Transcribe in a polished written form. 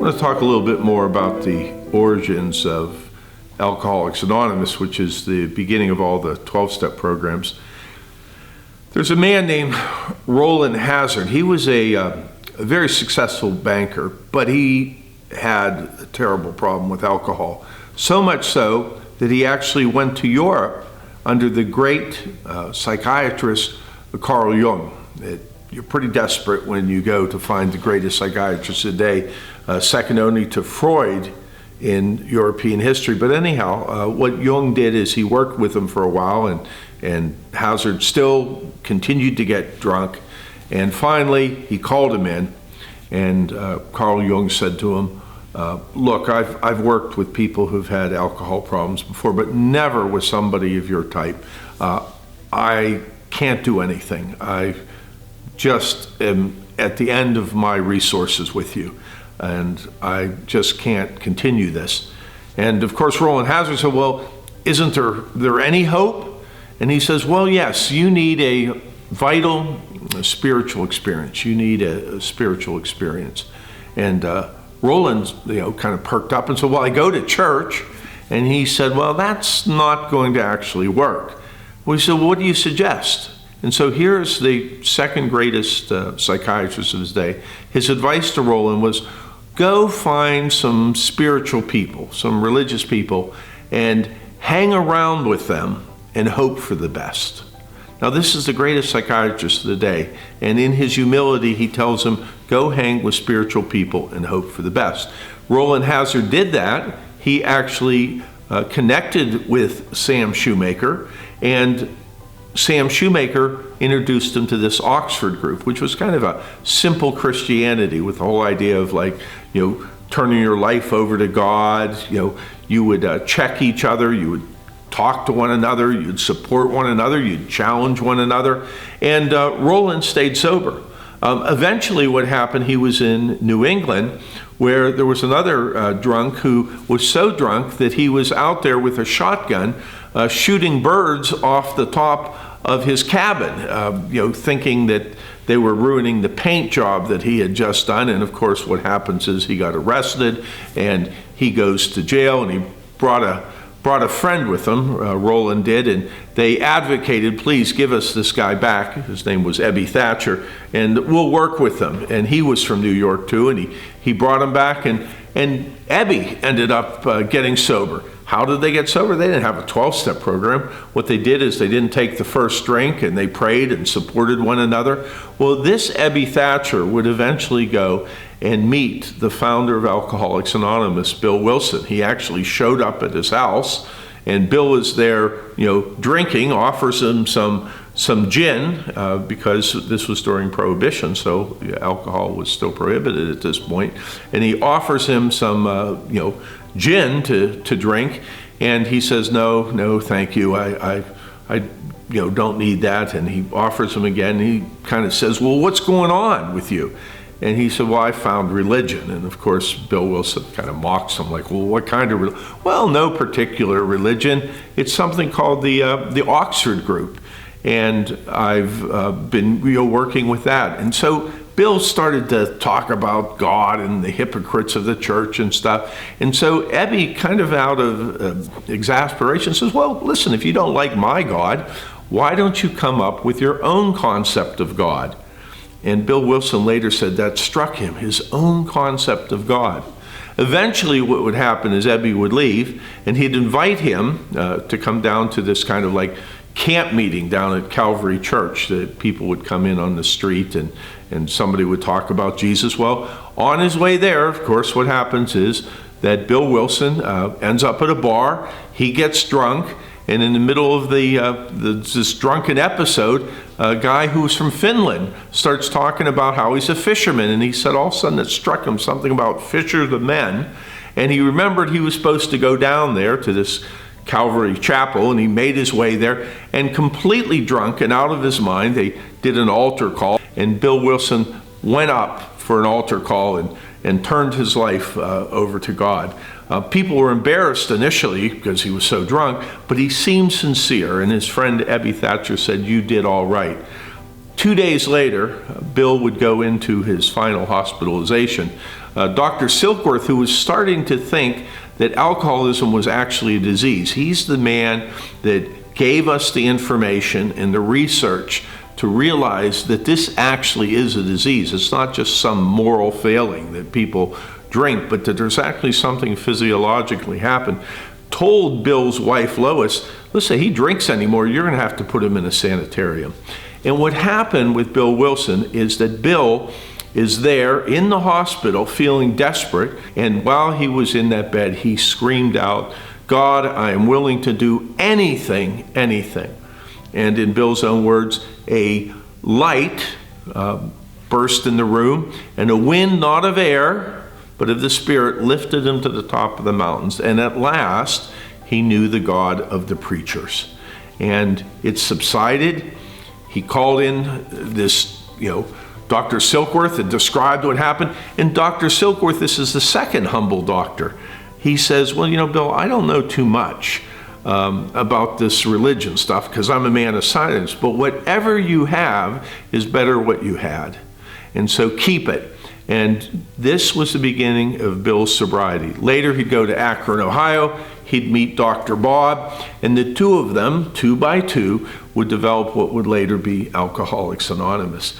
want to talk a little bit more about the origins of Alcoholics Anonymous, which is the beginning of all the 12-step programs. There's a man named Roland Hazard. He was a very successful banker, but he had a terrible problem with alcohol. So much so that he actually went to Europe under the great psychiatrist Carl Jung. You're pretty desperate when you go to find the greatest psychiatrist today, second only to Freud in European history. But anyhow, what Jung did is he worked with him for a while, and Hazard still continued to get drunk. And finally, he called him in, and Carl Jung said to him, look, I've worked with people who've had alcohol problems before, but never with somebody of your type. I can't do anything. I just am at the end of my resources with you, and I just can't continue this. And of course, Roland Hazard said, well, isn't there any hope? And he says, well, yes, you need a vital spiritual experience. You need a spiritual experience. And Roland, kind of perked up and said, well, I go to church. And he said, well, that's not going to actually work. We said, well, what do you suggest? And so here's the second greatest psychiatrist of his day. His advice to Roland was, go find some spiritual people, some religious people, and hang around with them and hope for the best. Now, this is the greatest psychiatrist of the day, and in his humility, he tells him, go hang with spiritual people and hope for the best. Roland Hazard did that. He actually connected with Sam Shoemaker, and Sam Shoemaker introduced him to this Oxford group, which was kind of a simple Christianity with the whole idea of turning your life over to God. You would check each other, you would talk to one another, you'd support one another, you'd challenge one another. And Roland stayed sober. Eventually what happened, he was in New England, where there was another drunk who was so drunk that he was out there with a shotgun shooting birds off the top of his cabin, thinking that they were ruining the paint job that he had just done. And of course what happens is he got arrested and he goes to jail, and he brought a friend with him, Roland did, and they advocated, please give us this guy back. His name was Ebby Thatcher, and we'll work with him. And he was from New York too, and he brought him back, and Ebby ended up getting sober. How did they get sober? They didn't have a 12-step program. What they did is they didn't take the first drink, and they prayed and supported one another. Well, this Ebby Thatcher would eventually go and meet the founder of Alcoholics Anonymous, Bill Wilson. He actually showed up at his house, and Bill was there, drinking, offers him some gin, because this was during Prohibition, so alcohol was still prohibited at this point. And he offers him some, gin to drink, and he says, no, thank you. I don't need that. And he offers him again. And he kind of says, well, what's going on with you? And he said, well, I found religion. And of course, Bill Wilson kind of mocks him, like, well, what kind of religion? Well, no particular religion. It's something called the Oxford group. And I've been working with that. And so Bill started to talk about God and the hypocrites of the church and stuff. And so Ebby, kind of out of exasperation, says, well, listen, if you don't like my God, why don't you come up with your own concept of God? And Bill Wilson later said that struck him, his own concept of God. Eventually what would happen is Ebby would leave, and he'd invite him to come down to this kind of like camp meeting down at Calvary Church, that people would come in on the street and somebody would talk about Jesus. Well, on his way there, of course, what happens is that Bill Wilson ends up at a bar, he gets drunk, and in the middle of this drunken episode, a guy who's from Finland starts talking about how he's a fisherman, and he said all of a sudden it struck him something about fishers of men, and he remembered he was supposed to go down there to this Calvary Chapel, and he made his way there, and completely drunk and out of his mind, they did an altar call, and Bill Wilson went up for an altar call and turned his life over to God. People were embarrassed initially because he was so drunk, but he seemed sincere, and his friend Ebby Thatcher said, you did all right. 2 days later, Bill would go into his final hospitalization. Dr. Silkworth, who was starting to think that alcoholism was actually a disease, he's the man that gave us the information and the research to realize that this actually is a disease. It's not just some moral failing that people drink, but that there's actually something physiologically happen. Told Bill's wife Lois, listen, he drinks anymore, you're going to have to put him in a sanitarium. And what happened with Bill Wilson is that Bill is there in the hospital feeling desperate, and while he was in that bed, he screamed out, God, I am willing to do anything, anything. And in Bill's own words, a light burst in the room, and a wind not of air, but of the Spirit lifted him to the top of the mountains. And at last, he knew the God of the preachers. And it subsided. He called in this, Dr. Silkworth and described what happened. And Dr. Silkworth, this is the second humble doctor. He says, well, Bill, I don't know too much about this religion stuff because I'm a man of science, but whatever you have is better what you had. And so keep it. And this was the beginning of Bill's sobriety. Later, he'd go to Akron, Ohio. He'd meet Dr. Bob, and the two of them, 2 by 2, would develop what would later be Alcoholics Anonymous.